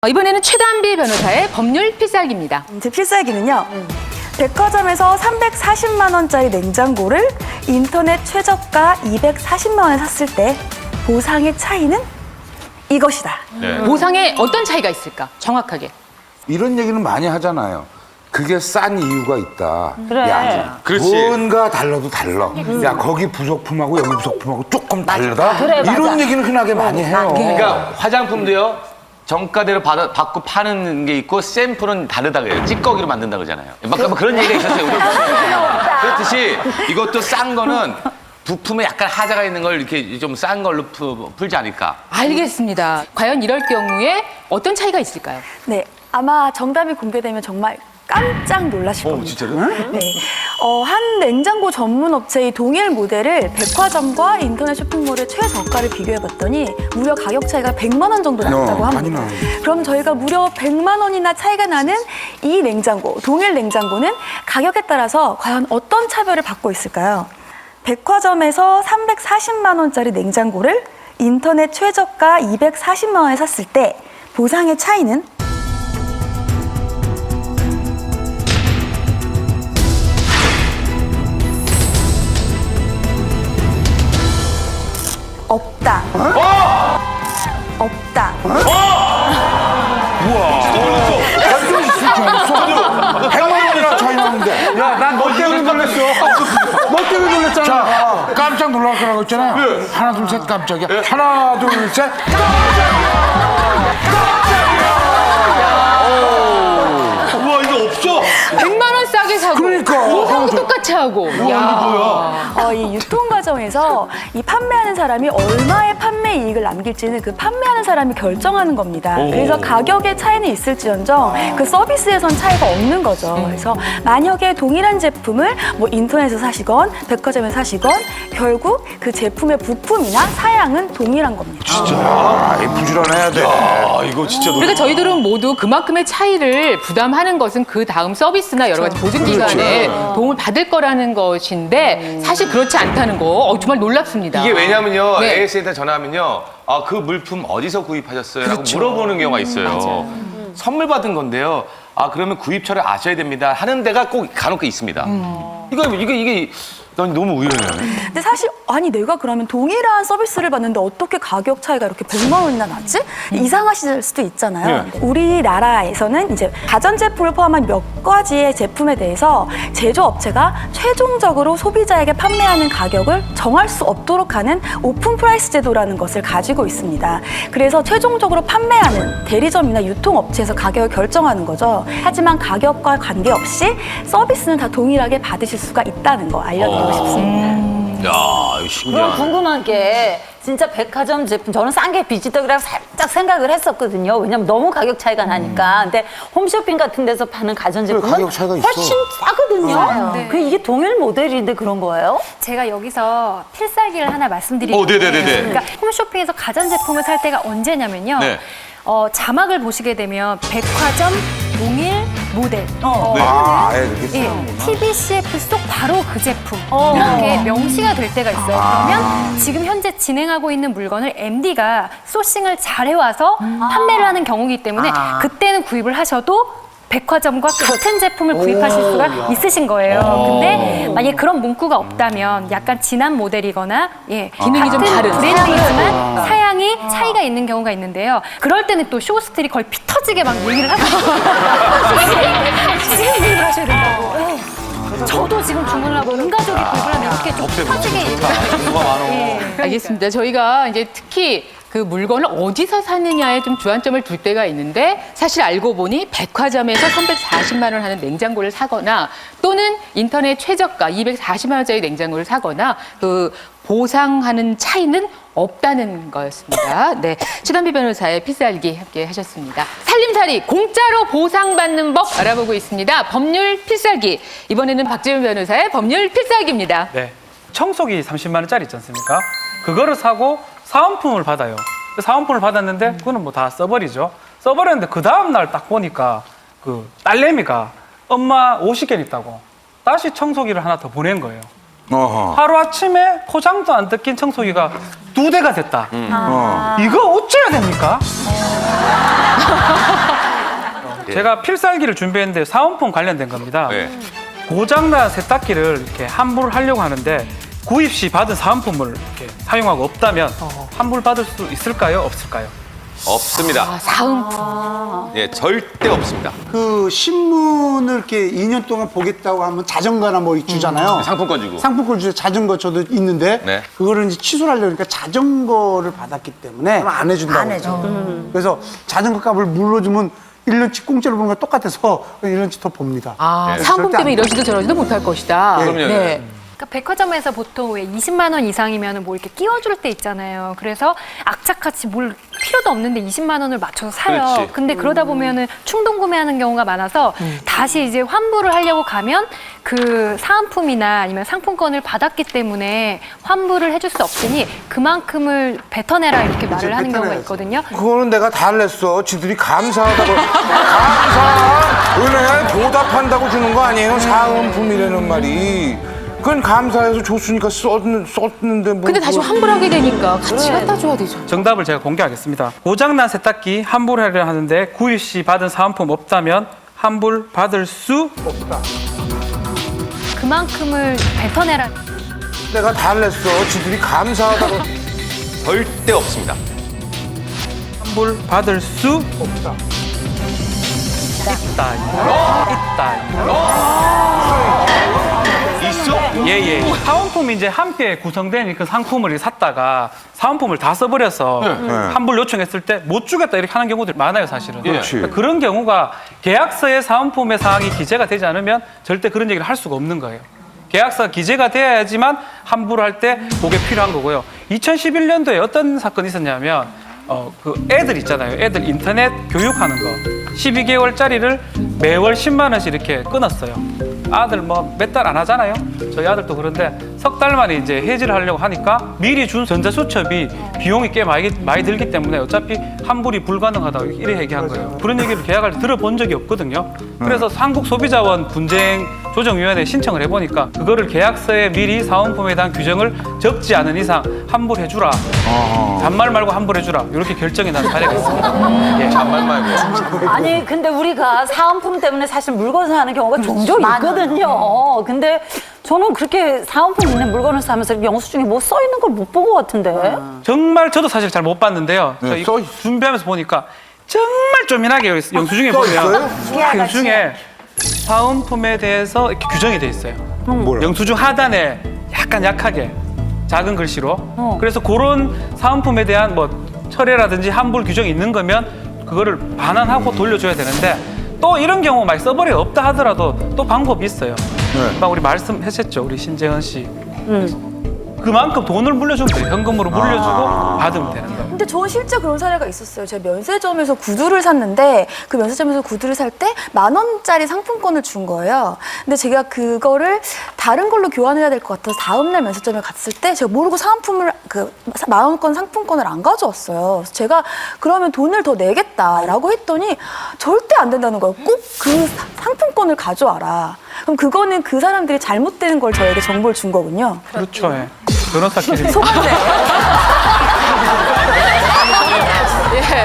이번에는 최단비 변호사의 법률 필살기입니다. 제 필살기는요. 백화점에서 340만 원짜리 냉장고를 인터넷 최저가 240만 원에 샀을 때 보상의 차이는 이것이다. 보상에 어떤 차이가 있을까? 정확하게. 이런 얘기는 많이 하잖아요. 그게 싼 이유가 있다. 그래. 야, 그렇지. 뭔가 달라도 달라. 야, 거기 부속품하고 여기 부속품하고 조금 다르다. 그래, 맞아. 이런 얘기는 흔하게 많이 해요. 그러니까 화장품도요. 정가대로 받고 파는 게 있고 샘플은 다르다 그래요. 찌꺼기로 만든다 그러잖아요. 막 그런 얘기가 있었어요. 우리 그렇듯이 이것도 싼 거는 부품에 약간 하자가 있는 걸 이렇게 좀 싼 걸로 풀지 않을까. 알겠습니다. 과연 이럴 경우에 어떤 차이가 있을까요? 네, 아마 정답이 공개되면 정말 깜짝 놀라실 겁니다. 진짜요? 네, 한 냉장고 전문 업체의 동일 모델을 백화점과 인터넷 쇼핑몰의 최저가를 비교해봤더니 무려 가격 차이가 100만 원 정도 났다고 많이 합니다. 나요. 그럼 저희가 무려 100만 원이나 차이가 나는 이 냉장고, 동일 냉장고는 가격에 따라서 과연 어떤 차별을 받고 있을까요? 백화점에서 340만 원짜리 냉장고를 인터넷 최저가 240만 원에 샀을 때 보상의 차이는 없다. 없다. 완전 있을 줄 알았어. 100만 원이나 차이 나는데. 야, 난 너 때문에 놀랬어. 너 때문에 놀랬잖아. 자, 깜짝 놀랄 거라고 했잖아요. 하나, 둘, 셋, 깜짝이야. 하나, 둘, 셋. 우와 이거 없어. 100만 원 싸게 사고 그러니까. 인상도 똑같이 하고. 야. 이 유통 과정에서 이 판매하는 사람이 얼마의 판매 이익을 남길지는 그 판매하는 사람이 결정하는 겁니다. 그래서 가격의 차이는 있을지언정 그 서비스에선 차이가 없는 거죠. 그래서 만약에 동일한 제품을 뭐 인터넷에서 사시건 백화점에서 사시건 결국 그 제품의 부품이나 사양은 동일한 겁니다. 아, 부지런해야 돼. 아 이거 진짜 그러니까 저희들은 모두 그만큼의 차이를 부담하는 것은 그 다음 서비스나 여러 가지 보증 기관에 도움을 받을 거라는 것인데 사실 그렇지 않다는 거 정말 놀랍습니다. 이게 왜냐면요. 네. AS한테 전화하면요. 아, 그 물품 어디서 구입하셨어요? 라고 물어보는 경우가 있어요. 선물 받은 건데요. 아, 그러면 구입처를 아셔야 됩니다. 하는 데가 꼭 간혹 있습니다. 이게 난 너무 의외네요. 근데 사실 아니 내가 그러면 동일한 서비스를 받는데 어떻게 가격 차이가 이렇게 100만 원이나 나지? 이상하실 수도 있잖아요. 우리나라에서는 이제 가전제품을 포함한 몇 가지의 제품에 대해서 제조업체가 최종적으로 소비자에게 판매하는 가격을 정할 수 없도록 하는 오픈 프라이스 제도라는 것을 가지고 있습니다. 그래서 최종적으로 판매하는 대리점이나 유통업체에서 가격을 결정하는 거죠. 하지만 가격과 관계없이 서비스는 다 동일하게 받으실 수가 있다는 거 알려드리고 싶습니다. 야, 이거 그럼 신기하네. 궁금한 게 진짜 백화점 제품 저는 싼 게 비지떡이라고 살짝 생각을 했었거든요. 왜냐면 너무 가격 차이가 나니까. 근데 홈쇼핑 같은 데서 파는 가전제품은 가격 차이가 있어. 훨씬 싸거든요. 네. 그 이게 동일 모델인데 그런 거예요? 제가 여기서 필살기를 하나 말씀드리고 네네네네. 그러니까 홈쇼핑에서 가전제품을 살 때가 언제냐면요. 네. 자막을 보시게 되면 백화점 동일 모델. 아, 아예 그렇게 예, TBCF 속 바로 그 제품 이렇게 명시가 될 때가 있어요. 그러면 지금 현재 진행하고 있는 물건을 MD가 소싱을 잘 해와서 판매를 하는 경우이기 때문에 그때는 구입을 하셔도 백화점과 같은 제품을 구입하실 수가 있으신 거예요. 근데 만약에 그런 문구가 없다면 약간 진한 모델이거나 기능이 좀 다른. 브랜드이지만 사양이 차이가 있는 경우가 있는데요. 그럴 때는 또 쇼스들이 거의 피 터지게 막 얘기를 하고 지금 구입을 하셔야 된다고. 저도 지금 주문을 하고 온 가족이 구입을 하면 이렇게 좀 터지게 얘기를 뭐가 많어. 알겠습니다. 저희가 이제 특히 그 물건을 어디서 사느냐에 좀 주안점을 둘 때가 있는데 사실 알고 보니 백화점에서 340만 원 하는 냉장고를 사거나 또는 인터넷 최저가 240만 원짜리 냉장고를 사거나 그 보상하는 차이는 없다는 거였습니다. 네, 최단비 변호사의 필살기 함께 하셨습니다. 살림살이 공짜로 보상받는 법 알아보고 있습니다. 법률 필살기. 이번에는 박재훈 변호사의 법률 필살기입니다. 네. 청소기 30만 원짜리 있지 않습니까? 그거를 사고 사은품을 받아요. 그 사은품을 받았는데 그거는 뭐 다 써버리죠. 써버렸는데 그 다음 날 딱 보니까 그 딸내미가 엄마 50개 있다고 다시 청소기를 하나 더 보낸 거예요. 하루 아침에 포장도 안 뜯긴 청소기가 2대가 됐다. 이거 어째야 됩니까? 제가 필살기를 준비했는데 사은품 관련된 겁니다. 네. 고장난 세탁기를 이렇게 환불을 하려고 하는데 구입 시 받은 사은품을 이렇게 사용하고 없다면 환불 받을 수 있을까요? 없을까요? 없습니다. 아, 사은품. 예, 절대 없습니다. 그 신문을 이렇게 2년 동안 보겠다고 하면 자전거나 뭐 주잖아요. 상품권 주고. 상품권 주죠. 자전거 저도 있는데 네. 그거를 이제 취소를 하려니까 자전거를 받았기 때문에 안 해준다고. 안 해줘. 그래서 자전거 값을 물러주면 1년치 공짜로 보는 거 똑같아서 1년치 더 봅니다. 아, 네. 사은품 절대 안 때문에 이러지도 저러지도 못할 것이다. 그럼요. 네. 그러니까 백화점에서 보통 왜 20만 원 이상이면 뭐 이렇게 끼워줄 때 있잖아요. 그래서 악착같이 뭘 필요도 없는데 20만 원을 맞춰서 사요. 그렇지. 근데 그러다 보면은 충동 구매하는 경우가 많아서 다시 이제 환불을 하려고 가면 그 사은품이나 아니면 상품권을 받았기 때문에 환불을 해줄 수 없으니 그만큼을 뱉어내라 이렇게 말을 하는 경우가 뱉어내야지. 있거든요. 그거는 내가 다 냈어. 지들이 감사하다고. 감사. 은행에 보답한다고 주는 거 아니에요? 사은품이라는 말이. 그건 감사해서 줬으니까 썼는데 뭐. 근데 다시 환불하게 되니까 같이 갖다 줘야 되죠. 정답을 제가 공개하겠습니다. 고장난 세탁기 환불하려 하는데 구입 시 받은 사은품 없다면 환불 받을 수 없다. 그만큼을 뱉어내라. 내가 다 냈어. 지들이 감사하다고. 절대 없습니다. 환불 받을 수 없다. 있다. 있어? 예. 사은품이 이제 함께 구성된 그 상품을 샀다가 사은품을 다 써버려서 환불 요청했을 때 못 주겠다 이렇게 하는 경우들이 많아요, 사실은. 그렇지. 그러니까 그런 경우가 계약서에 사은품의 사항이 기재가 되지 않으면 절대 그런 얘기를 할 수가 없는 거예요. 계약서가 기재가 돼야지만 환불을 할 때 그게 필요한 거고요. 2011년도에 어떤 사건이 있었냐면 그 애들 있잖아요. 애들 인터넷 교육하는 거 12개월짜리를 매월 10만 원씩 이렇게 끊었어요. 아들 뭐 몇 달 안 하잖아요. 저희 아들도 그런데 석 달 만에 이제 해지를 하려고 하니까 미리 준 전자수첩이 비용이 꽤 많이 들기 때문에 어차피 환불이 불가능하다고 이래 얘기한 거예요. 그런 얘기를 계약할 때 들어본 적이 없거든요. 그래서 한국소비자원 분쟁 조정위원회에 신청을 해보니까 그거를 계약서에 미리 사은품에 대한 규정을 적지 않은 이상 환불해주라. 잔말 말고 환불해주라. 이렇게 결정이 난 사례가 있습니다. 예. 잔말 말고. 아니 근데 우리가 사은품 때문에 사실 물건 사는 경우가 종종 있거든요. 근데 저는 그렇게 사은품 있는 물건을 사면서 영수증에 뭐 써 있는 걸 못 본 것 같은데. 정말 저도 사실 잘 못 봤는데요. 네, 저희 써 있- 준비하면서 보니까 정말 쪼민하게 영수증에 보면 영수증에 사은품에 대해서 이렇게 규정이 돼 있어요. 뭐야? 영수증 하단에 약간 약하게 작은 글씨로. 그래서 그런 사은품에 대한 뭐 철회라든지 환불 규정이 있는 거면 그거를 반환하고 돌려줘야 되는데 또 이런 경우 막 써버려 없다 하더라도 또 방법이 있어요. 막 우리 말씀하셨죠, 우리 신재현 씨. 그만큼 돈을 물려주면 돼요. 현금으로 물려주고 받으면 되는 거예요. 근데 저는 실제 그런 사례가 있었어요. 제가 면세점에서 구두를 샀는데 그 면세점에서 구두를 살 때 10,000원짜리 상품권을 준 거예요. 근데 제가 그거를 다른 걸로 교환해야 될 것 같아서 다음날 면세점에 갔을 때 제가 모르고 사은품을 그 10,000원권 상품권을 안 가져왔어요. 그래서 제가 그러면 돈을 더 내겠다라고 했더니 절대 안 된다는 거예요. 꼭 그 상품권을 가져와라. 그럼 그거는 그 사람들이 잘못되는 걸 저에게 정보를 준 거군요. 그렇죠. 예. 변호사끼리. 속았네. 예.